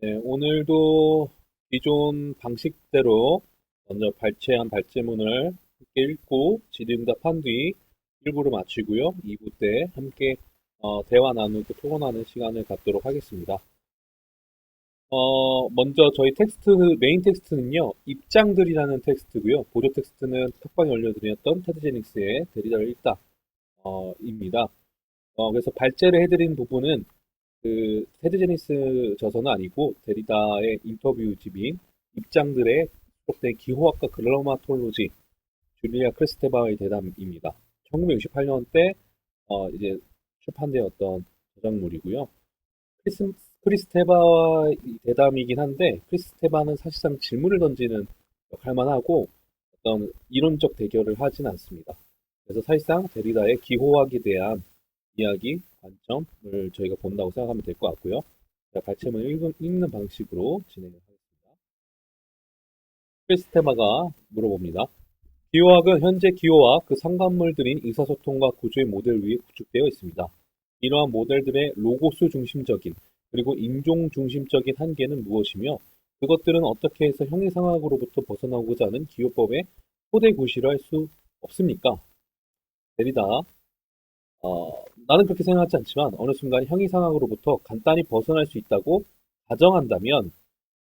네, 오늘도 기존 방식대로 먼저 발췌한 발제문을 함께 읽고 질의응답한 뒤 1부를 마치고요. 2부 때 함께 대화 나누고 토론하는 시간을 갖도록 하겠습니다. 먼저 저희 텍스트, 메인 텍스트는요, 입장들이라는 텍스트고요. 보조 텍스트는 톡방에 올려드렸던 테드 제닉스의 데리다를 읽다, 입니다. 그래서 발제를 해드린 부분은 그 테드 제니스 저서는 아니고 데리다의 인터뷰집인 입장들의 수록된 기호학과 그라마톨로지 줄리아 크리스테바의 대담입니다. 1968년 때 이제 출판되었던 저작물이고요. 크리스테바의 대담이긴 한데 크리스테바는 사실상 질문을 던지는 역할만 하고 어떤 이론적 대결을 하진 않습니다. 그래서 사실상 데리다의 기호학에 대한 이야기, 관점을 저희가 본다고 생각하면 될 것 같고요. 제가 발췌문을 읽는 방식으로 진행을 하겠습니다. 크리스테마가 물어봅니다. 기호학은 현재 기호와 그 상관물들인 의사소통과 구조의 모델 위에 구축되어 있습니다. 이러한 모델들의 로고스 중심적인 그리고 인종 중심적인 한계는 무엇이며 그것들은 어떻게 해서 형이상학으로부터 벗어나고자 하는 기호법의 토대 구실을 할 수 없습니까? 데리다 나는 그렇게 생각하지 않지만 어느 순간 형이상학으로부터 간단히 벗어날 수 있다고 가정한다면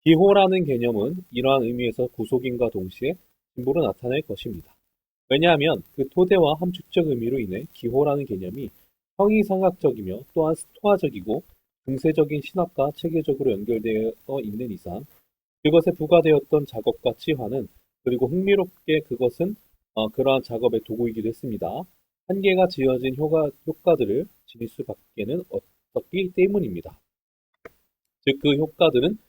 기호라는 개념은 이러한 의미에서 구속임과 동시에 진보로 나타낼 것입니다. 왜냐하면 그 토대와 함축적 의미로 인해 기호라는 개념이 형이상학적이며 또한 스토아적이고 중세적인 신학과 체계적으로 연결되어 있는 이상 그것에 부과되었던 작업과 치환은 그리고 흥미롭게 그것은 그러한 작업의 도구이기도 했습니다. 한계가 지어진 효과들을 지닐 수밖에는 없었기 때문입니다. 즉 그 효과들은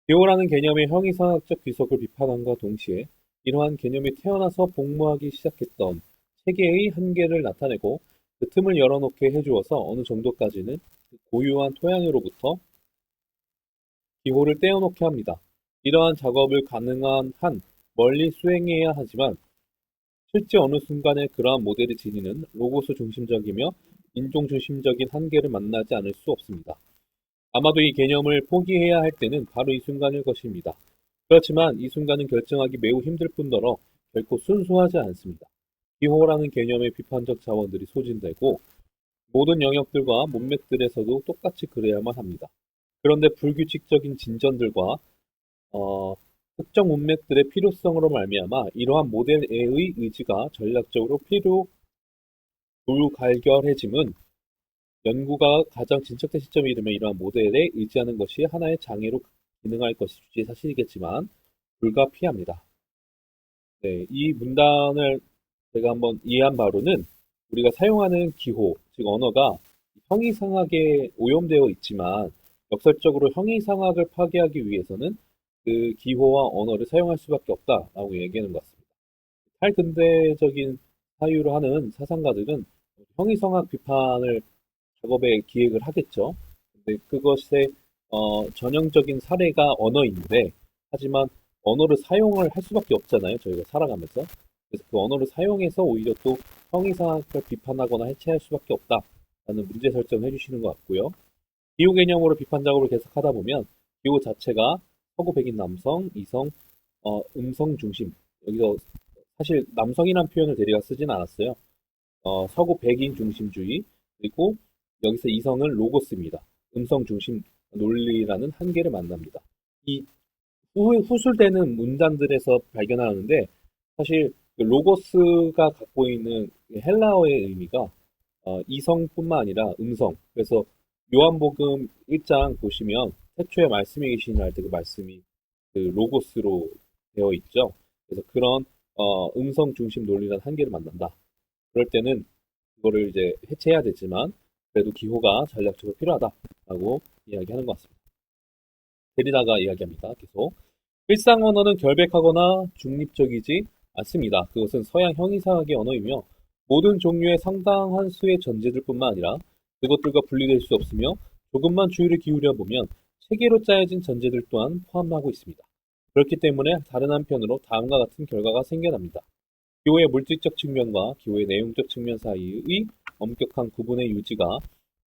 기호라는 개념의 형이상학적 귀속을 비판함과 동시에 이러한 개념이 태어나서 복무하기 시작했던 체계의 한계를 나타내고 그 틈을 열어놓게 해주어서 어느 정도까지는 고유한 토양으로부터 기호를 떼어놓게 합니다. 이러한 작업을 가능한 한 멀리 수행해야 하지만 실제 어느 순간에 그러한 모델이 지니는 로고스 중심적이며 인종 중심적인 한계를 만나지 않을 수 없습니다. 아마도 이 개념을 포기해야 할 때는 바로 이 순간일 것입니다. 그렇지만 이 순간은 결정하기 매우 힘들 뿐더러 결코 순수하지 않습니다. 기호라는 개념의 비판적 자원들이 소진되고 모든 영역들과 문맥들에서도 똑같이 그래야만 합니다. 그런데 불규칙적인 진전들과 특정 문맥들의 필요성으로 말미암아 이러한 모델 A의 의지가 전략적으로 불갈결해짐은 연구가 가장 진척된 시점이 이르면 이러한 모델에 의지하는 것이 하나의 장애로 기능할 것이 주제 사실이겠지만 불가피합니다. 네, 이 문단을 제가 한번 이해한 바로는 우리가 사용하는 기호, 즉 언어가 형이상학에 오염되어 있지만 역설적으로 형이상학을 파괴하기 위해서는 그 기호와 언어를 사용할 수밖에 없다라고 얘기하는 것 같습니다. 탈근대적인 사유로 하는 사상가들은 형이상학 비판을 작업에 기획을 하겠죠. 근데 그것의 전형적인 사례가 언어인데 하지만 언어를 사용을 할 수밖에 없잖아요. 저희가 살아가면서. 그래서 그 언어를 사용해서 오히려 또 형이상학을 비판하거나 해체할 수밖에 없다라는 문제 설정을 해주시는 것 같고요. 기호 개념으로 비판 작업을 계속하다 보면 기호 자체가 서구 백인 남성, 이성, 음성 중심. 여기서 사실 남성이란 표현을 대리가 쓰진 않았어요. 서구 백인 중심주의 그리고 여기서 이성은 로고스입니다. 음성 중심 논리라는 한계를 만납니다. 이 후술되는 문단들에서 발견하는데 사실 그 로고스가 갖고 있는 헬라어의 의미가 이성뿐만 아니라 음성. 그래서 요한복음 1장 보시면 태초에 말씀이 계시니 할 때 그 말씀이 그 로고스로 되어 있죠. 그래서 그런 음성 중심 논리라는 한계를 만난다. 그럴 때는 그거를 이제 해체해야 되지만 그래도 기호가 전략적으로 필요하다라고 이야기하는 것 같습니다. 데리다가 이야기합니다. 계속. 일상 언어는 결백하거나 중립적이지 않습니다. 그것은 서양 형이상학의 언어이며 모든 종류의 상당한 수의 전제들뿐만 아니라 그것들과 분리될 수 없으며 조금만 주의를 기울여 보면 체계로 짜여진 전제들 또한 포함하고 있습니다. 그렇기 때문에 다른 한편으로 다음과 같은 결과가 생겨납니다. 기호의 물질적 측면과 기호의 내용적 측면 사이의 엄격한 구분의 유지가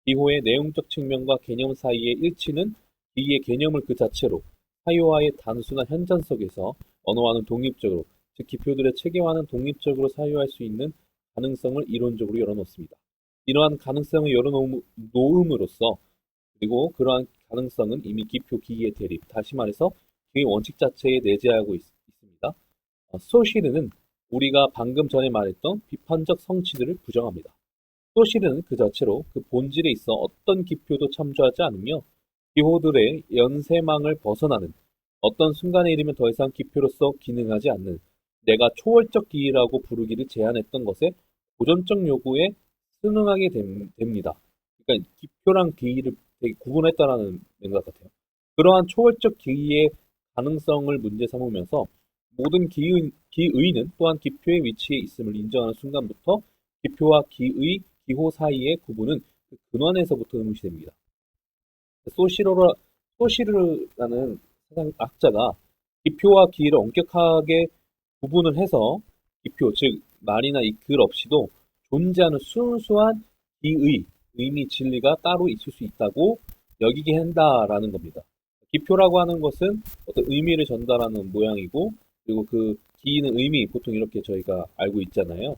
기호의 내용적 측면과 개념 사이의 일치는 기의 개념을 그 자체로 사유와의 단순한 현장 속에서 언어와는 독립적으로, 즉 기표들의 체계와는 독립적으로 사유할 수 있는 가능성을 이론적으로 열어놓습니다. 이러한 가능성을 열어놓음으로써 그리고 그러한 가능성은 이미 기표 기의 대립, 다시 말해서 기의 원칙 자체에 내재하고 있습니다. 소시르는 우리가 방금 전에 말했던 비판적 성취들을 부정합니다. 소시르는 그 자체로 그 본질에 있어 어떤 기표도 참조하지 않으며 기호들의 연쇄망을 벗어나는 어떤 순간에 이르면 더 이상 기표로서 기능하지 않는 내가 초월적 기이라고 부르기를 제안했던 것에 고전적 요구에 순응하게 됩니다. 그러니까 기표랑 기이를 되게 구분했다라는 맥락 같아요. 그러한 초월적 기이의 가능성을 문제 삼으면서 모든 기의는 또한 기표의 위치에 있음을 인정하는 순간부터 기표와 기호 사이의 구분은 그 근원에서부터 의무시됩니다. 소시르라는 세상학자가 기표와 기의를 엄격하게 구분을 해서 기표, 즉 말이나 이 글 없이도 존재하는 순수한 기의, 의미, 진리가 따로 있을 수 있다고 여기게 한다라는 겁니다. 기표라고 하는 것은 어떤 의미를 전달하는 모양이고, 그리고 그 기의는 의미, 보통 이렇게 저희가 알고 있잖아요.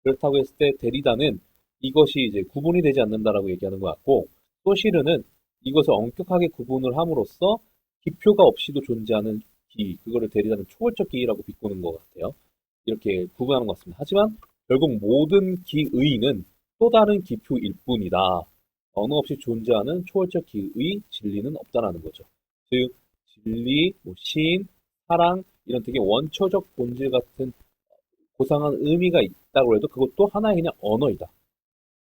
그렇다고 했을 때 데리다는 이것이 이제 구분이 되지 않는다라고 얘기하는 것 같고, 소시르는 이것을 엄격하게 구분을 함으로써 기표가 없이도 존재하는 기의, 그거를 데리다는 초월적 기의라고 비꼬는 것 같아요. 이렇게 구분하는 것 같습니다. 하지만 결국 모든 기의는 또 다른 기표일 뿐이다. 언어 없이 존재하는 초월적 기의, 진리는 없다라는 거죠. 즉, 진리, 신, 사랑 이런 되게 원초적 본질 같은 고상한 의미가 있다고 해도 그것도 하나의 그냥 언어이다.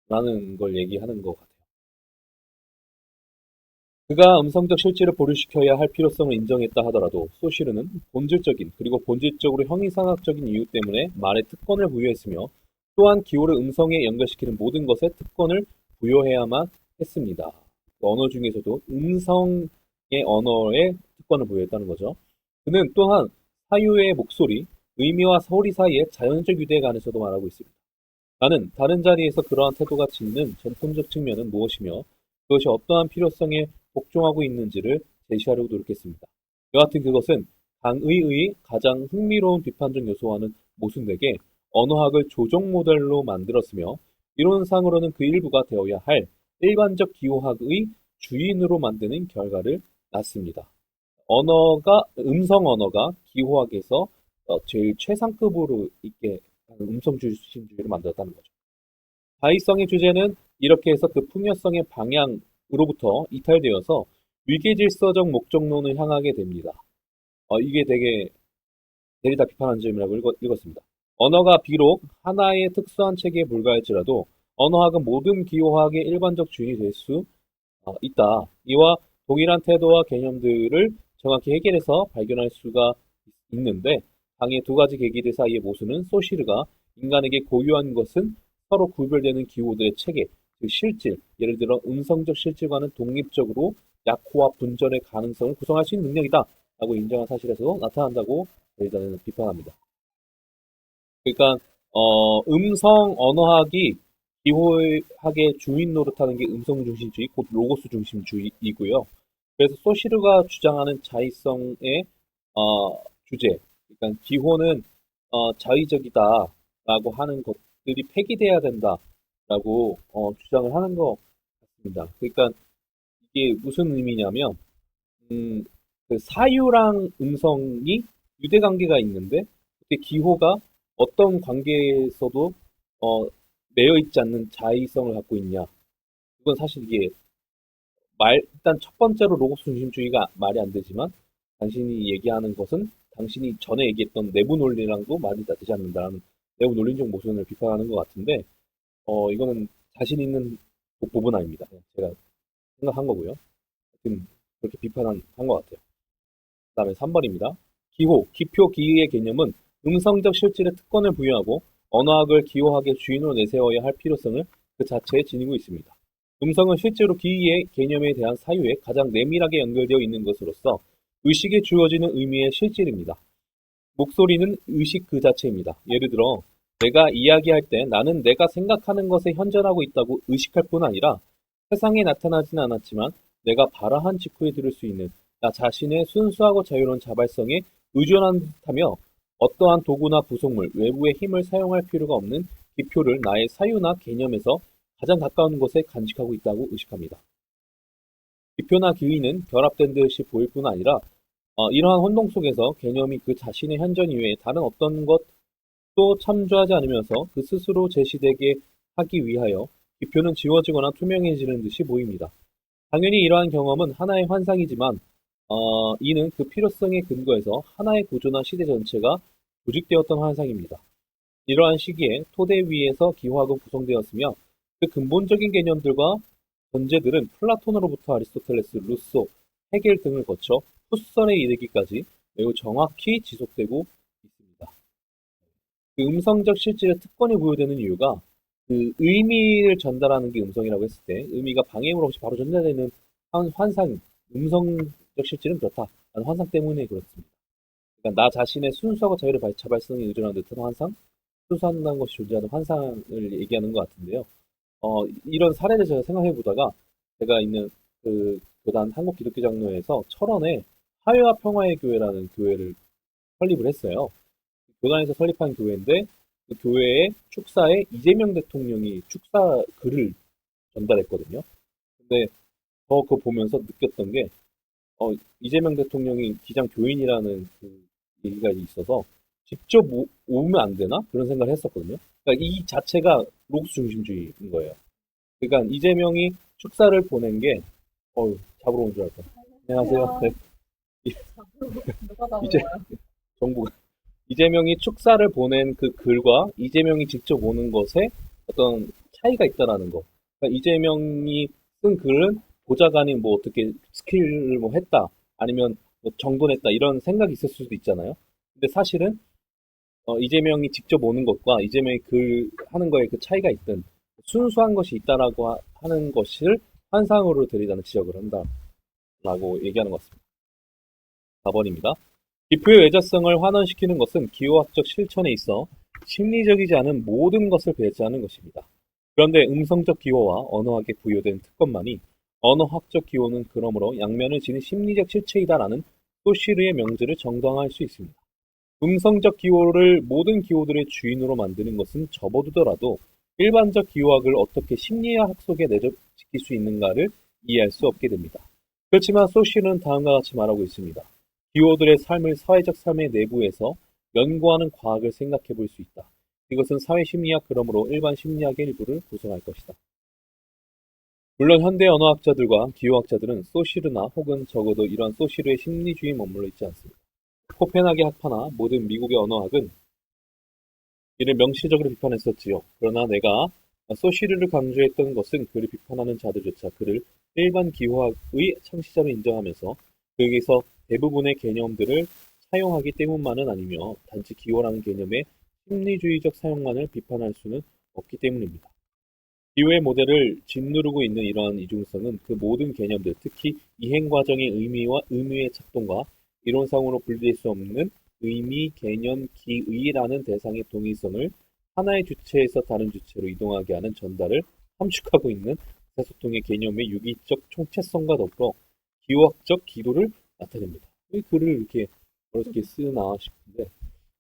라는 걸 얘기하는 것 같아요. 그가 음성적 실질을 보류시켜야 할 필요성을 인정했다 하더라도 소시르는 본질적인 그리고 본질적으로 형이상학적인 이유 때문에 말에 특권을 부여했으며 또한 기호를 음성에 연결시키는 모든 것에 특권을 부여해야만 했습니다. 언어 중에서도 음성의 언어에 특권을 부여했다는 거죠. 그는 또한 사유의 목소리, 의미와 소리 사이의 자연적 유대에 관해서도 말하고 있습니다. 나는 다른 자리에서 그러한 태도가 짓는 전통적 측면은 무엇이며 그것이 어떠한 필요성에 복종하고 있는지를 제시하려고 노력했습니다. 여하튼 그것은 강의의 가장 흥미로운 비판적 요소와는 모순되게 언어학을 조종 모델로 만들었으며 이론상으로는 그 일부가 되어야 할 일반적 기호학의 주인으로 만드는 결과를 낳습니다. 음성 언어가 기호학에서 제일 최상급으로 있게 하는 음성 중심주의를 만들었다는 거죠. 자의성의 주제는 이렇게 해서 그 풍요성의 방향으로부터 이탈되어서 위계질서적 목적론을 향하게 됩니다. 이게 되게 데리다 비판한 점이라고 읽었습니다. 언어가 비록 하나의 특수한 체계에 불과할지라도 언어학은 모든 기호학의 일반적 주인이 될 수 있다. 이와 동일한 태도와 개념들을 정확히 해결해서 발견할 수가 있는데 당의 두 가지 계기들 사이의 모순은 소시르가 인간에게 고유한 것은 서로 구별되는 기호들의 체계, 즉 실질, 예를 들어 음성적 실질과는 독립적으로 약호와 분절의 가능성을 구성할 수 있는 능력이다 라고 인정한 사실에서 나타난다고 데리다는 비판합니다. 그러니까 음성 언어학이 기호학의 주인 노릇하는 게 음성 중심주의, 곧 로고스 중심주의이고요. 그래서 소시르가 주장하는 자의성의 주제, 그러니까 기호는 자의적이다라고 하는 것들이 폐기돼야 된다라고 주장을 하는 것 같습니다. 그러니까 이게 무슨 의미냐면 그 사유랑 음성이 유대 관계가 있는데 그때 기호가 어떤 관계에서도 매여 있지 않는 자의성을 갖고 있냐? 그건 사실 이게 일단 첫 번째로 로고스 중심주의가 말이 안 되지만 당신이 얘기하는 것은 당신이 전에 얘기했던 내부 논리랑도 말이 되지 않는다는 내부 논리적 모순을 비판하는 것 같은데 이거는 자신 있는 부분 아닙니다. 제가 생각한 거고요. 하여튼 그렇게 비판한 것 같아요. 그 다음에 3번입니다. 기표, 기의의 개념은 음성적 실질에 특권을 부여하고 언어학을 기호학의 주인으로 내세워야 할 필요성을 그 자체에 지니고 있습니다. 음성은 실제로 기의의 개념에 대한 사유에 가장 내밀하게 연결되어 있는 것으로서 의식에 주어지는 의미의 실질입니다. 목소리는 의식 그 자체입니다. 예를 들어 내가 이야기할 때 나는 내가 생각하는 것에 현존하고 있다고 의식할 뿐 아니라 세상에 나타나지는 않았지만 내가 발아한 직후에 들을 수 있는 나 자신의 순수하고 자유로운 자발성에 의존한 듯하며 어떠한 도구나 부속물, 외부의 힘을 사용할 필요가 없는 기표를 나의 사유나 개념에서 가장 가까운 곳에 간직하고 있다고 의식합니다. 기표나 기위는 결합된 듯이 보일 뿐 아니라 이러한 혼동 속에서 개념이 그 자신의 현전 이외에 다른 어떤 것도 참조하지 않으면서 그 스스로 제시되게 하기 위하여 기표는 지워지거나 투명해지는 듯이 보입니다. 당연히 이러한 경험은 하나의 환상이지만 이는 그 필요성에 근거해서 하나의 구조나 시대 전체가 조직되었던 환상입니다. 이러한 시기에 토대 위에서 기호학은 구성되었으며 그 근본적인 개념들과 전제들은 플라톤으로부터 아리스토텔레스, 루소, 헤겔 등을 거쳐 푸선에 이르기까지 매우 정확히 지속되고 있습니다. 그 음성적 실질에 특권이 부여되는 이유가 그 의미를 전달하는 게 음성이라고 했을 때 의미가 방해물 없이 바로 전달되는 환상, 음성적 실질은 그렇다. 라는 환상 때문에 그렇습니다. 그러니까 나 자신의 순수하고 자유로운 자발성에 의존하는 듯한 환상, 순수한다는 것이 존재하는 환상을 얘기하는 것 같은데요. 이런 사례를 제가 생각해 보다가 제가 있는 그 교단 한국기독교장로회에서 철원에 화해와 평화의 교회라는 교회를 설립을 했어요. 교단에서 설립한 교회인데 그 교회의 축사에 이재명 대통령이 축사 글을 전달했거든요. 근데 저 그거 보면서 느꼈던 게 이재명 대통령이 기장 교인이라는 그 얘기가 있어서 직접 오면 안 되나? 그런 생각을 했었거든요. 그러니까 이 자체가 로고스 중심주의인 거예요. 그러니까 이재명이 축사를 보낸 게 잡으러 온 줄 알았다. 안녕하세요. 네. 누가 다 이제 먹어요? 정부가 이재명이 축사를 보낸 그 글과 이재명이 직접 오는 것에 어떤 차이가 있다라는 거. 그러니까 이재명이 쓴 글은 보좌관이 뭐 어떻게 스킬을 뭐 했다, 아니면 뭐 정돈했다 이런 생각이 있을 수도 있잖아요. 근데 사실은 이재명이 직접 오는 것과 이재명이 글 하는 거에 그 차이가 있든 순수한 것이 있다라고 하는 것을 환상으로 들이다는 지적을 한다라고 얘기하는 것 같습니다. 4번입니다. 기표의 외자성을 환원시키는 것은 기호학적 실천에 있어 심리적이지 않은 모든 것을 배제하는 것입니다. 그런데 음성적 기호와 언어학에 부여된 특권만이 언어학적 기호는 그러므로 양면을 지닌 심리적 실체이다라는 소시르의 명제를 정당화할 수 있습니다. 음성적 기호를 모든 기호들의 주인으로 만드는 것은 접어두더라도 일반적 기호학을 어떻게 심리학 속에 내재시킬 수 있는가를 이해할 수 없게 됩니다. 그렇지만 소시르는 다음과 같이 말하고 있습니다. 기호들의 삶을 사회적 삶의 내부에서 연구하는 과학을 생각해 볼 수 있다. 이것은 사회심리학 그러므로 일반 심리학의 일부를 구성할 것이다. 물론 현대 언어학자들과 기호학자들은 소시르나 혹은 적어도 이러한 소시르의 심리주의에 머물러 있지 않습니다. 코펜하겐 학파나 모든 미국의 언어학은 이를 명시적으로 비판했었지요. 그러나 내가 소시르를 강조했던 것은 그를 비판하는 자들조차 그를 일반 기호학의 창시자로 인정하면서 그에게서 대부분의 개념들을 사용하기 때문만은 아니며 단지 기호라는 개념의 심리주의적 사용만을 비판할 수는 없기 때문입니다. 기호의 모델을 짓누르고 있는 이러한 이중성은 그 모든 개념들, 특히 이행 과정의 의미의 작동과 이론상으로 분리될 수 없는 의미, 개념, 기의라는 대상의 동일성을 하나의 주체에서 다른 주체로 이동하게 하는 전달을 함축하고 있는 의사소통의 개념의 유기적 총체성과 더불어 기호학적 기도를 나타냅니다. 이 글을 이렇게 어렵게 쓰나 싶은데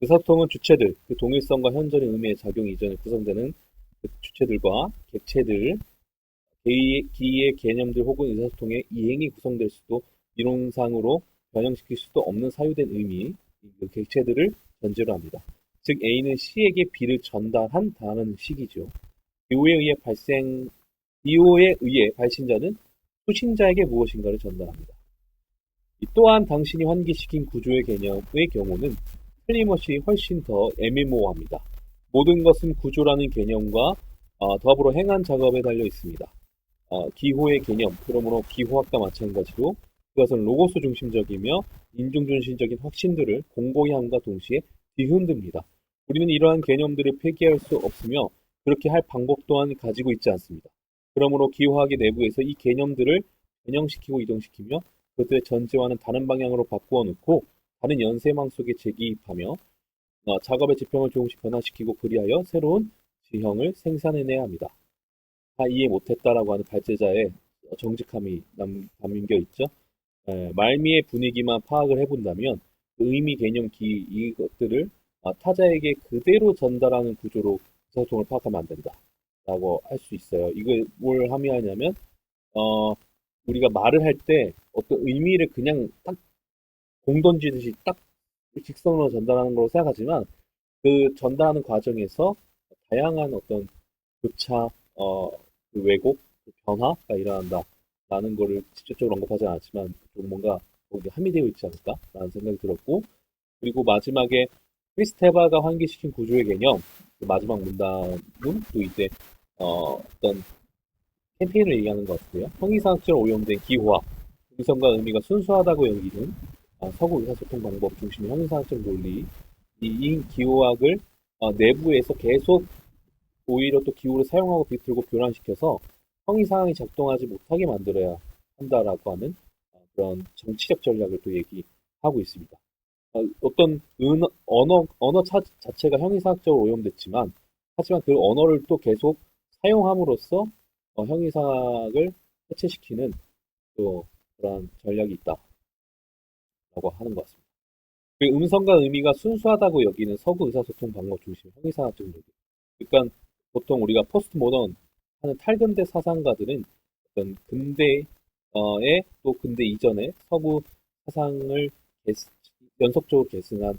의사소통은 주체들, 그 동일성과 현존의 의미의 작용 이전에 구성되는 그 주체들과 객체들, 기의 개념들 혹은 의사소통의 이행이 구성될 수도 이론상으로 변형시킬 수도 없는 사유된 의미, 그 객체들을 전제로 합니다. 즉 A는 C에게 B를 전달한다는 식이죠. 기호에 의해 발신자는 수신자에게 무엇인가를 전달합니다. 또한 당신이 환기시킨 구조의 개념의 경우는 틀림없이 훨씬 더 애매모호합니다. 모든 것은 구조라는 개념과 더불어 행한 작업에 달려 있습니다. 기호의 개념, 그러므로 기호학과 마찬가지로 그것은 로고스 중심적이며 인종 중심적인 확신들을 공고히 함과 동시에 뒤흔듭니다. 우리는 이러한 개념들을 폐기할 수 없으며 그렇게 할 방법 또한 가지고 있지 않습니다. 그러므로 기호학의 내부에서 이 개념들을 변형시키고 이동시키며 그것들의 전제와는 다른 방향으로 바꾸어 놓고 다른 연쇄망 속에 재기입하며 작업의 지평을 조금씩 변화시키고 그리하여 새로운 지형을 생산해내야 합니다. 다 이해 못했다라고 하는 발제자의 정직함이 담겨 있죠. 말미의 분위기만 파악을 해본다면 그 의미, 개념, 기 이것들을 타자에게 그대로 전달하는 구조로 의사소통을 파악하면 안 된다라고 할 수 있어요. 이걸 뭘 함의하냐면 우리가 말을 할 때 어떤 의미를 그냥 딱 공 던지듯이 딱 직선으로 전달하는 걸로 생각하지만 그 전달하는 과정에서 다양한 어떤 교차, 그 왜곡, 그 변화가 일어난다라는 거를 직접적으로 언급하지 않았지만 좀 뭔가 거기 함의되어 있지 않을까라는 생각이 들었고 그리고 마지막에 크리스테바가 환기시킨 구조의 개념 그 마지막 문단은 또 이제 어떤 캠페인을 얘기하는 것 같고요. 형이상학적으로 오염된 기호학, 음성과 의미가 순수하다고 여기는 서구 의사소통 방법 중심의 형이상학적 논리 이 기호학을 내부에서 계속 오히려 또 기호를 사용하고 비틀고 교란시켜서 형이상학이 작동하지 못하게 만들어야 한다라고 하는 그런 정치적 전략을 또 얘기하고 있습니다. 어떤 언어 자체가 형이상학적으로 오염됐지만 하지만 그 언어를 또 계속 사용함으로써 형이상학을 해체시키는 또 그런 전략이 있다라고 하는 것 같습니다. 그 음성과 의미가 순수하다고 여기는 서구 의사소통 방법 중심 형이상학적 논리. 그러니까 보통 우리가 포스트 모던 하는 탈근대 사상가들은 어떤 근대의 또 근대 이전의 서구 사상을 연속적으로 계승한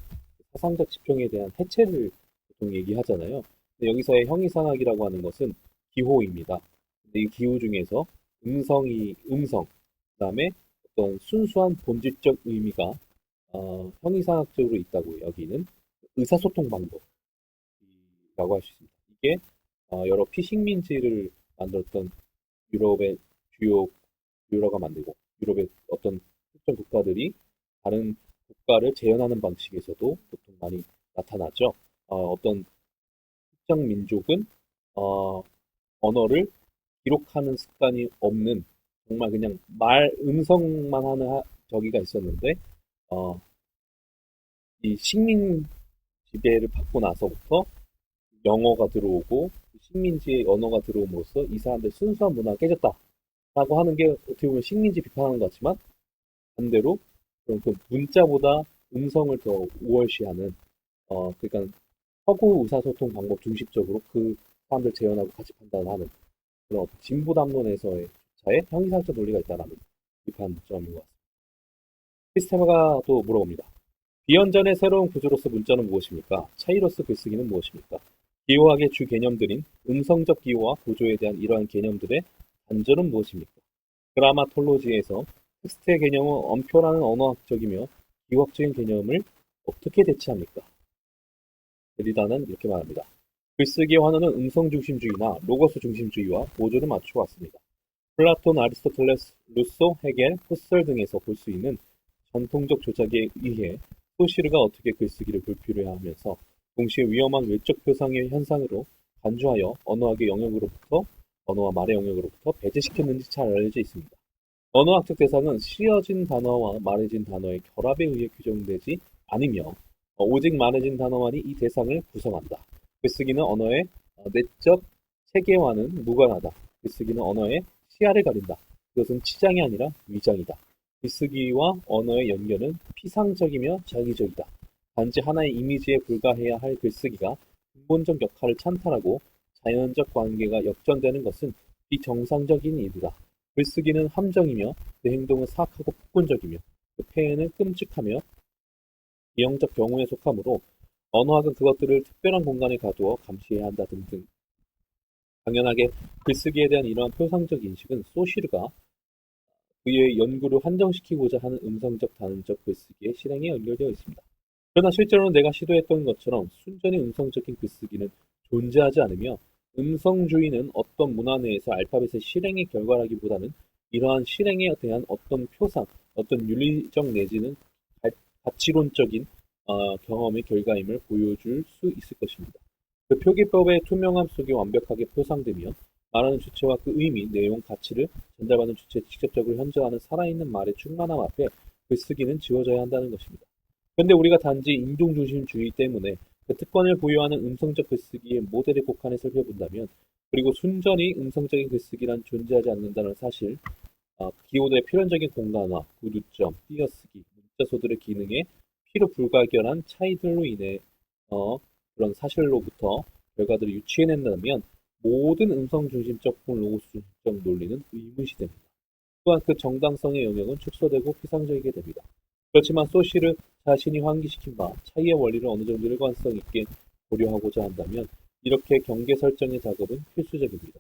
사상적 지평에 대한 해체를 보통 얘기하잖아요. 근데 여기서의 형이상학이라고 하는 것은 기호입니다. 근데 이 기호 중에서 음성, 그다음에 어떤 순수한 본질적 의미가 형이상학적으로 있다고 여기는 의사소통 방법이라고 할 수 있습니다. 이게 여러 피식민지를 만들었던 유럽의 주요 유럽가 만들고 유럽의 어떤 특정 국가들이 다른 국가를 재현하는 방식에서도 보통 많이 나타나죠. 어떤 특정 민족은 어, 언어를 기록하는 습관이 없는 정말 그냥 음성만 하는 저기가 있었는데 어, 이 식민 지배를 받고 나서부터 영어가 들어오고 식민지의 언어가 들어옴으로써 이 사람들 순수한 문화가 깨졌다라고 하는 게 어떻게 보면 식민지 비판하는 것 같지만 반대로 그런 그 문자보다 음성을 더 우월시하는 그러니까 서구 의사소통 방법 중심적으로 그 사람들 재현하고 같이 판단하는 그런 진보 담론에서의 자의 형이상적 논리가 있다라는 비판점인 것 같습니다. 시스테마가 또 물어봅니다. 비언전의 새로운 구조로서 문자는 무엇입니까? 차이로서 글쓰기는 무엇입니까? 기호학의 주 개념들인 음성적 기호와 구조에 대한 이러한 개념들의 단절은 무엇입니까? 그라마톨로지에서 텍스트의 개념은 엄표라는 언어학적이며 기호학적인 개념을 어떻게 대체합니까? 데리다는 이렇게 말합니다. 글쓰기의 환원은 음성 중심주의나 로고스 중심주의와 보조를 맞추어 왔습니다. 플라톤, 아리스토텔레스, 루소, 헤겔, 후설 등에서 볼 수 있는 전통적 조작에 의해 소시르가 어떻게 글쓰기를 불필요해하면서 동시에 위험한 외적 표상의 현상으로 간주하여 언어와 말의 영역으로부터 배제시켰는지 잘 알려져 있습니다. 언어학적 대상은 씌어진 단어와 말해진 단어의 결합에 의해 규정되지 않으며 오직 말해진 단어만이 이 대상을 구성한다. 글쓰기는 언어의 내적 체계와는 무관하다. 글쓰기는 언어의 시야를 가린다. 그것은 치장이 아니라 위장이다. 글쓰기와 언어의 연결은 피상적이며 자기적이다. 단지 하나의 이미지에 불과해야 할 글쓰기가 근본적 역할을 찬탈하고 자연적 관계가 역전되는 것은 비정상적인 일이다. 글쓰기는 함정이며 그 행동은 사악하고 폭군적이며 그 폐해는 끔찍하며 비형적 경우에 속하므로 언어학은 그것들을 특별한 공간에 가두어 감시해야 한다 등등. 당연하게 글쓰기에 대한 이러한 표상적 인식은 소시르가 그의 연구를 한정시키고자 하는 음성적 단언적 글쓰기의 실행에 연결되어 있습니다. 그러나 실제로는 내가 시도했던 것처럼 순전히 음성적인 글쓰기는 존재하지 않으며 음성주의는 어떤 문화 내에서 알파벳의 실행의 결과라기보다는 이러한 실행에 대한 어떤 표상, 어떤 윤리적 내지는 가치론적인 경험의 결과임을 보여줄 수 있을 것입니다. 그 표기법의 투명함 속에 완벽하게 표상되며 말하는 주체와 그 의미, 내용, 가치를 전달받는 주체에 직접적으로 현저하는 살아있는 말의 충만함 앞에 글쓰기는 지워져야 한다는 것입니다. 그런데 우리가 단지 인종중심주의 때문에 그 특권을 보유하는 음성적 글쓰기의 모델의 곡한을 살펴본다면, 그리고 순전히 음성적인 글쓰기란 존재하지 않는다는 사실, 기호도의 필연적인 공간화, 구두점, 띄어쓰기, 문자소들의 기능에 필요 불가결한 차이들로 인해 그런 사실로부터 결과들을 유추해낸다면 모든 음성 중심적 혹은 로고스 중심적 논리는 의무시됩니다. 또한 그 정당성의 영역은 축소되고 피상적이게 됩니다. 그렇지만 소시를 자신이 환기시킨 바 차이의 원리를 어느 정도 일관성 있게 고려하고자 한다면 이렇게 경계 설정의 작업은 필수적입니다.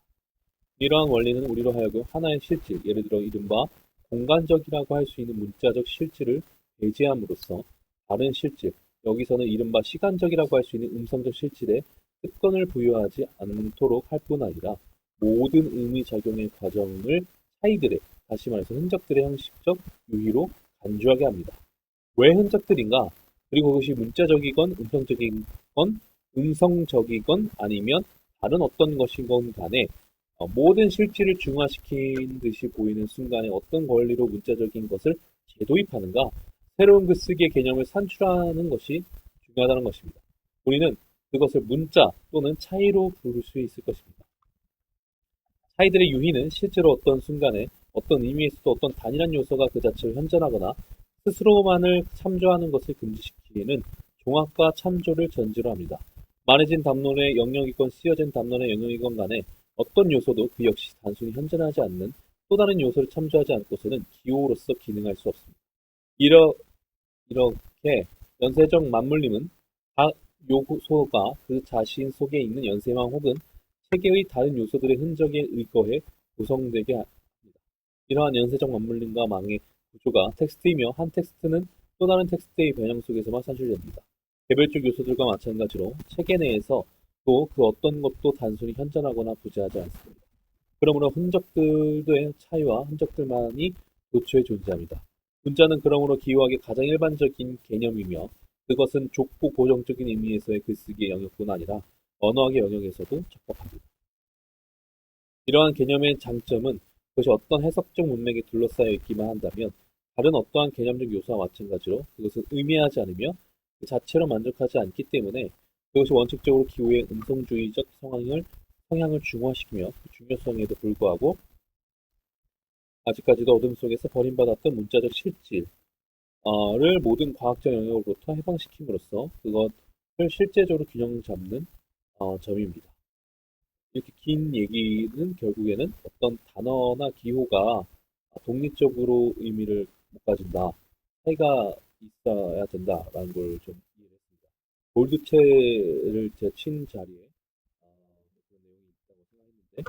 이러한 원리는 우리로 하여금 하나의 실질, 예를 들어 이른바 공간적이라고 할 수 있는 문자적 실질을 배제함으로써 다른 실질, 여기서는 이른바 시간적이라고 할 수 있는 음성적 실질에 특권을 부여하지 않도록 할 뿐 아니라 모든 의미 작용의 과정을 차이들의, 다시 말해서 흔적들의 형식적 유희로 간주하게 합니다. 왜 흔적들인가? 그리고 그것이 문자적이건 음성적이건 아니면 다른 어떤 것이건 간에 모든 실질을 중화시킨 듯이 보이는 순간에 어떤 권리로 문자적인 것을 재도입하는가? 새로운 글쓰기의 개념을 산출하는 것이 중요하다는 것입니다. 우리는 그것을 문자 또는 차이로 부를 수 있을 것입니다. 차이들의 유희는 실제로 어떤 순간에 어떤 의미에서도 어떤 단일한 요소가 그 자체를 현존하거나 스스로만을 참조하는 것을 금지시키는 종합과 참조를 전제로 합니다. 말해진 담론의 영역이건 쓰여진 담론의 영역이건 간에 어떤 요소도 그 역시 단순히 현존하지 않는 또 다른 요소를 참조하지 않고서는 기호로서 기능할 수 없습니다. 이렇게 연쇄적 맞물림은 각 요소가 그 자신 속에 있는 연쇄망 혹은 체계의 다른 요소들의 흔적에 의거해 구성되게 합니다. 이러한 연쇄적 맞물림과 망의 구조가 텍스트이며 한 텍스트는 또 다른 텍스트의 변형 속에서만 산출됩니다. 개별적 요소들과 마찬가지로 체계 내에서 또 그 어떤 것도 단순히 현존하거나 부재하지 않습니다. 그러므로 흔적들의 차이와 흔적들만이 도처에 존재합니다. 문자는 그러므로 기호학의 가장 일반적인 개념이며 그것은 좁고 고정적인 의미에서의 글쓰기의 영역뿐 아니라 언어학의 영역에서도 적합합니다. 이러한 개념의 장점은 그것이 어떤 해석적 문맥에 둘러싸여 있기만 한다면 다른 어떠한 개념적 요소와 마찬가지로 그것은 의미하지 않으며 그 자체로 만족하지 않기 때문에 그것이 원칙적으로 기호의 음성주의적 성향을 중화시키며 그 중요성에도 불구하고 아직까지도 어둠 속에서 버림받았던 문자적 실질을 모든 과학적 영역으로부터 해방시킴으로써 그것을 실제적으로 균형 잡는 점입니다. 이렇게 긴 얘기는 결국에는 어떤 단어나 기호가 독립적으로 의미를 못 가진다. 차이가 있어야 된다라는 걸 좀 이해했습니다. 골드체를 제친 자리에 그런 내용이 있다고 생각했는데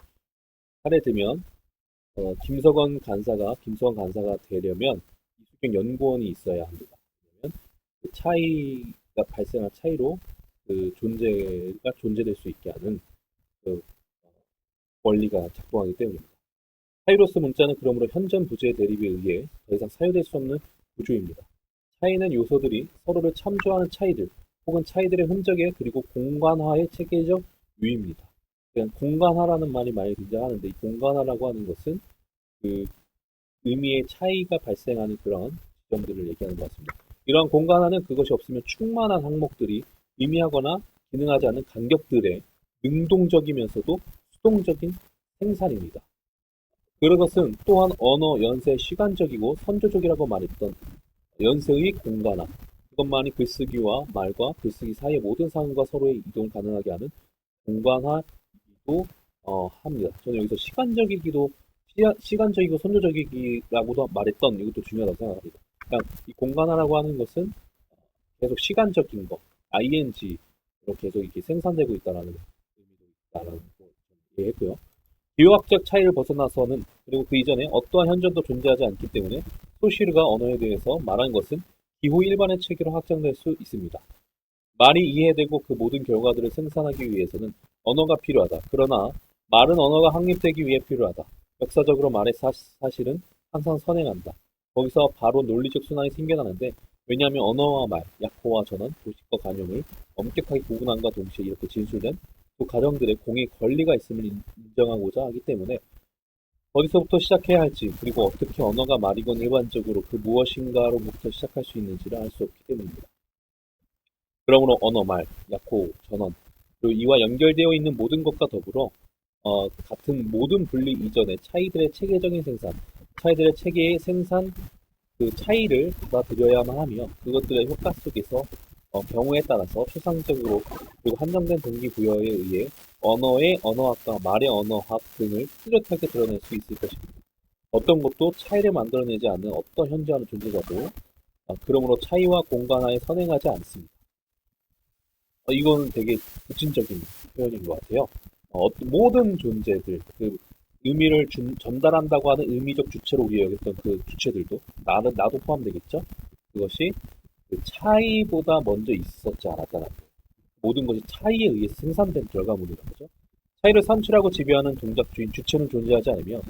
차례 들면 김석원 간사가 되려면 이수경 연구원이 있어야 합니다. 그러면 그 차이가 발생한 차이로 그 존재가 존재될 수 있게 하는 그 원리가 작동하기 때문입니다. 차이로스 문자는 그러므로 현존 부재의 대립에 의해 더 이상 사유될 수 없는 구조입니다. 차이는 요소들이 서로를 참조하는 차이들 혹은 차이들의 흔적에 그리고 공간화의 체계적 유의입니다. 공간화라는 말이 많이 등장하는데 이 공간화라고 하는 것은 그 의미의 차이가 발생하는 그런 지점들을 얘기하는 것 같습니다. 이러한 공간화는 그것이 없으면 충만한 항목들이 의미하거나 기능하지 않는 간격들의 능동적이면서도 수동적인 생산입니다. 그것은 또한 언어, 연쇄, 시간적이고 선조적이라고 말했던 연쇄의 공간화, 그것만이 글쓰기와 말과 글쓰기 사이의 모든 상황과 서로의 이동을 가능하게 하는 공간화이기도 합니다. 저는 여기서 시간적이고 선조적이라고도 말했던 이것도 중요하다고 생각합니다. 그러니까 이 공간화라고 하는 것은 계속 시간적인 거, ing로 계속 이렇게 생산되고 있다라는 의미도 있다라는 걸 이해했고요. 기호학적 차이를 벗어나서는 그리고 그 이전에 어떠한 현존도 존재하지 않기 때문에 소시르가 언어에 대해서 말한 것은 기호 일반의 체계로 확장될 수 있습니다. 말이 이해되고 그 모든 결과들을 생산하기 위해서는 언어가 필요하다. 그러나 말은 언어가 확립되기 위해 필요하다. 역사적으로 말의 사실은 항상 선행한다. 거기서 바로 논리적 순환이 생겨나는데 왜냐하면 언어와 말, 약호와 전원, 도식과 간용을 엄격하게 구분함과 동시에 이렇게 진술된 그 가정들의 공의 권리가 있음을 인정하고자 하기 때문에 어디서부터 시작해야 할지 그리고 어떻게 언어가 말이건 일반적으로 그 무엇인가로부터 시작할 수 있는지를 알 수 없기 때문입니다. 그러므로 언어, 말, 약호, 전원, 그리고 이와 연결되어 있는 모든 것과 더불어 같은 모든 분리 이전의 차이들의 체계적인 생산, 차이들의 체계의 생산 그 차이를 받아들여야만 하며 그것들의 효과 속에서 경우에 따라서 추상적으로 그리고 한정된 동기부여에 의해 언어의 언어학과 말의 언어학 등을 뚜렷하게 드러낼 수 있을 것입니다. 어떤 것도 차이를 만들어내지 않는 어떤 현재하는 존재자도 그러므로 차이와 공간 하에 선행하지 않습니다. 이거는 되게 구체적인 표현인 것 같아요. 모든 존재들, 그 의미를 전달한다고 하는 의미적 주체로 우리 여겼던 그 주체들도, 나도 포함되겠죠? 그것이 그 차이보다 먼저 있었지 않았다는 거예요. 모든 것이 차이에 의해서 생산된 결과물이라는 거죠. 차이를 산출하고 지배하는 동작주인 주체는 존재하지 않으며,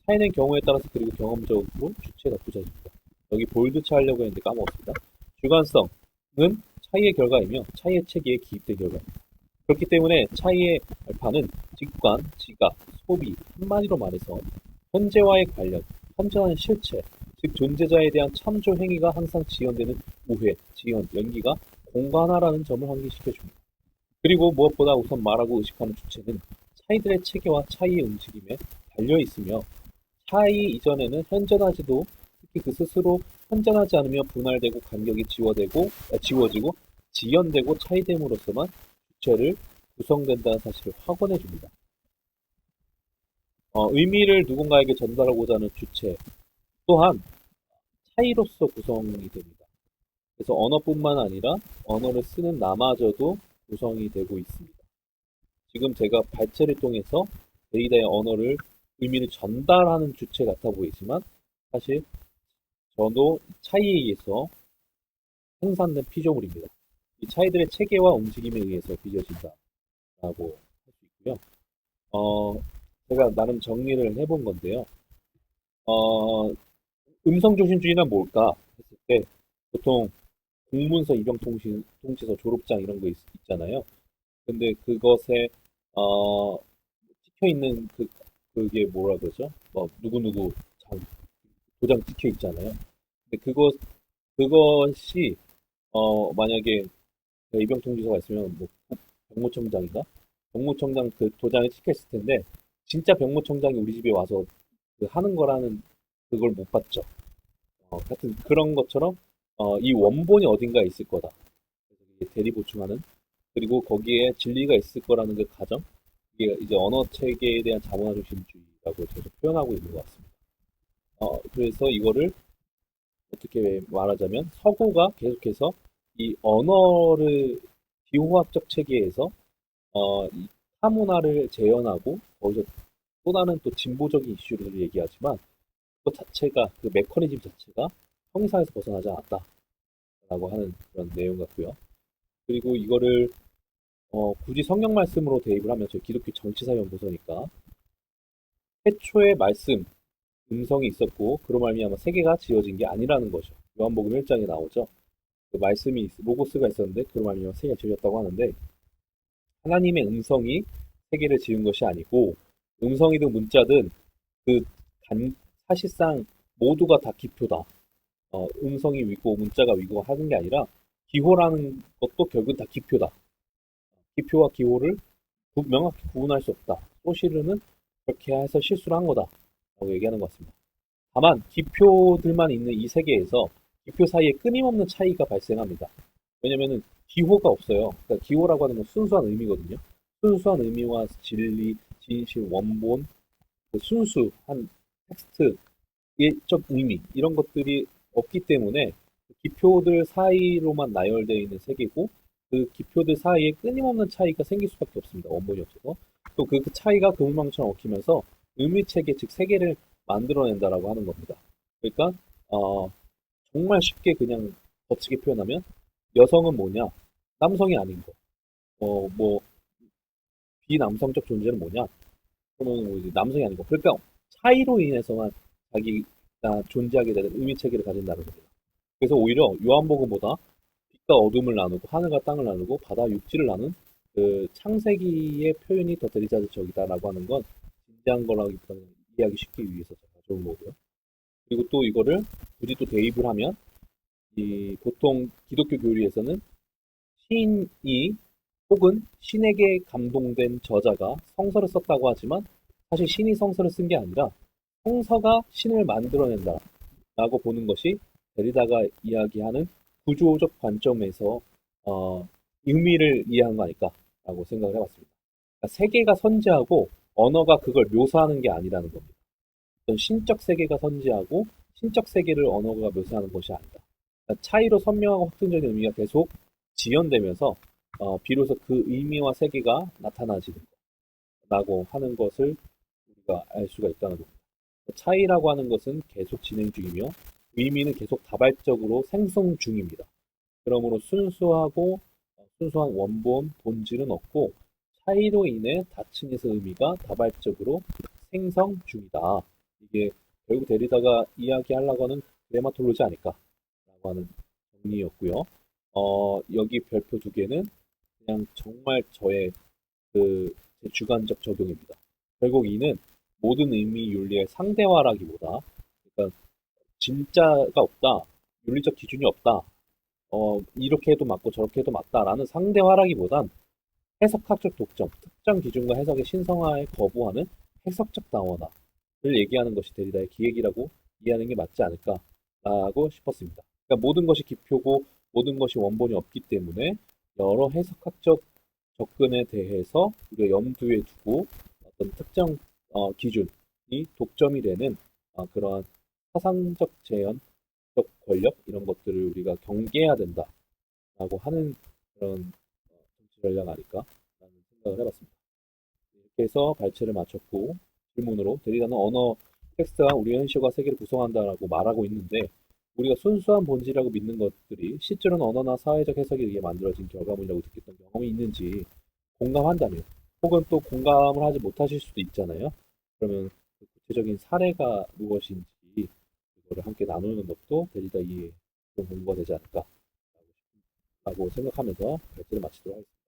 차이는 경우에 따라서 그리고 경험적으로 주체가 부서집니다. 여기 볼드치 하려고 했는데 까먹었습니다. 주관성은 차이의 결과이며 차이의 체계에 기입된 결과입니다. 그렇기 때문에 차이의 발판은 직관, 지각, 소비, 한마디로 말해서 현재와의 관련, 현재와는 실체, 즉 존재자에 대한 참조 행위가 항상 지연되는 우회, 지연, 연기가 공간화라는 점을 환기시켜줍니다. 그리고 무엇보다 우선 말하고 의식하는 주체는 차이들의 체계와 차이의 움직임에 달려있으며 차이 이전에는 현존하지도 특히 그 스스로 현존하지 않으며 분할되고 간격이 지워지고 지연되고 차이됨으로써만 주체를 구성된다는 사실을 확언해 줍니다. 의미를 누군가에게 전달하고자 하는 주체 또한 차이로서 구성이 됩니다. 그래서 언어뿐만 아니라 언어를 쓰는 나마저도 구성이 되고 있습니다. 지금 제가 발체를 통해서 데이터의 언어를 의미를 전달하는 주체 같아 보이지만 사실 저도 차이에 의해서 생산된 피조물입니다. 이 차이들의 체계와 움직임에 의해서 빚어진다라고 할 수 있고요. 제가 나름 정리를 해본 건데요. 음성조신주의는 뭘까 했을 때 보통 공문서, 입영통지서, 졸업장 이런 거 있잖아요. 근데 그것에 찍혀 있는 그게 뭐라 그러죠? 누구누구 도장 찍혀 있잖아요. 근데 그것이 만약에 입영통지서가 있으면 뭐 병무청장인가? 병무청장 그 도장에 찍혀 있을 텐데 진짜 병무청장이 우리 집에 와서 그 하는 거라는 그걸 못 봤죠. 하여튼 그런 것처럼 이 원본이 어딘가에 있을 거다. 그래서 이게 대리 보충하는 그리고 거기에 진리가 있을 거라는 그 가정 이게 이제 언어 체계에 대한 자본화 중심주의라고 계속 표현하고 있는 것 같습니다. 그래서 이거를 어떻게 말하자면 서구가 계속해서 이 언어를 비호학적 체계에서 이 타문화를 재현하고 거기서 또 다른 또 진보적인 이슈를 얘기하지만 그 자체가 그 메커니즘 자체가 형이상에서 벗어나지 않았다라고 하는 그런 내용 같고요. 그리고 이거를 굳이 성경 말씀으로 대입을 하면 저희 기독교 정치사연구소니까 태초의 말씀 음성이 있었고 그로 말미암아 세계가 지어진 게 아니라는 거죠. 요한복음 1장에 나오죠. 그 말씀이 로고스가 있었는데 그로 말미암아 세계가 지어졌다고 하는데 하나님의 음성이 세계를 지은 것이 아니고 음성이든 문자든 그 사실상 모두가 다 기표다. 음성이 위고 문자가 위고 하는 게 아니라 기호라는 것도 결국 다 기표다. 기표와 기호를 명확히 구분할 수 없다. 소시르는 그렇게 해서 실수를 한 거다. 라고 얘기하는 것 같습니다. 다만 기표들만 있는 이 세계에서 기표 사이에 끊임없는 차이가 발생합니다. 왜냐면은 기호가 없어요. 그러니까 기호라고 하는 건 순수한 의미거든요. 순수한 의미와 진리, 진실, 원본, 그 순수한 텍스트, 예적 의미 이런 것들이 없기 때문에 기표들 사이로만 나열되어 있는 세계고 그 기표들 사이에 끊임없는 차이가 생길 수밖에 없습니다. 원본이 없어서. 또 그 차이가 그물망처럼 얽히면서 의미체계 즉 세계를 만들어낸다라고 하는 겁니다. 그러니까 정말 쉽게 그냥 거치게 표현하면 여성은 뭐냐? 남성이 아닌 거. 뭐 비남성적 존재는 뭐냐? 그러면 뭐 이제 남성이 아닌 거. 그러니까 차이로 인해서만 자기가 존재하게 되는 의미체계를 가진다는 겁니다. 그래서 오히려 요한복음보다 빛과 어둠을 나누고 하늘과 땅을 나누고 바다 육지를 나눈 그 창세기의 표현이 더 대리자적이다라고 하는 건 진지한 거라기보다는 이해하기 쉽게 위해서 가져온 거고요. 그리고 또 이거를 굳이 또 대입을 하면 이 보통 기독교 교리에서는 시인이 혹은 신에게 감동된 저자가 성서를 썼다고 하지만 사실 신이 성서를 쓴 게 아니라 성서가 신을 만들어낸다 라고 보는 것이 데리다가 이야기하는 구조적 관점에서 의미를 이해하는 거 아닐까라고 생각을 해봤습니다. 그러니까 세계가 선지하고 언어가 그걸 묘사하는 게 아니라는 겁니다. 어떤 신적 세계가 선지하고 신적 세계를 언어가 묘사하는 것이 아니다. 그러니까 차이로 선명하고 확증적인 의미가 계속 지연되면서 비로소 그 의미와 세계가 나타나지는 거라고 하는 것을 우리가 알 수가 있다는 겁니다. 차이라고 하는 것은 계속 진행 중이며 의미는 계속 다발적으로 생성 중입니다. 그러므로 순수한 원본, 본질은 없고 차이로 인해 다층에서 의미가 다발적으로 생성 중이다. 이게 결국 데리다가 이야기하려고 하는 그레마톨로지 아닐까라고 하는 정리였고요. 여기 별표 두 개는 그냥 정말 저의 제 주관적 적용입니다. 결국 이는 모든 의미 윤리의 상대화라기보다, 그러니까 진짜가 없다, 윤리적 기준이 없다, 이렇게 해도 맞고 저렇게 해도 맞다라는 상대화라기보단 해석학적 독점, 특정 기준과 해석의 신성화에 거부하는 해석적 다원화를 얘기하는 것이 데리다의 기획이라고 이해하는 게 맞지 않을까라고 싶었습니다. 그러니까 모든 것이 기표고 모든 것이 원본이 없기 때문에 여러 해석학적 접근에 대해서 우리가 염두에 두고 어떤 특정 기준이 독점이 되는 그러한 사상적 재현적 권력 이런 것들을 우리가 경계해야 된다라고 하는 그런 정치 전략 아닐까라는 생각을 해봤습니다. 이렇게 해서 발췌를 마쳤고 질문으로 데리다는 언어 텍스트가 우리 현실과 세계를 구성한다라고 말하고 있는데 우리가 순수한 본질이라고 믿는 것들이 실제로는 언어나 사회적 해석에 의해 만들어진 결과물이라고 느꼈던 경험이 있는지 공감한다면 혹은 또 공감을 하지 못하실 수도 있잖아요. 그러면 그 구체적인 사례가 무엇인지 그거를 함께 나누는 것도 데리다 이해에 좀 공부가 되지 않을까라고 생각하면서 발제를 마치도록 하겠습니다.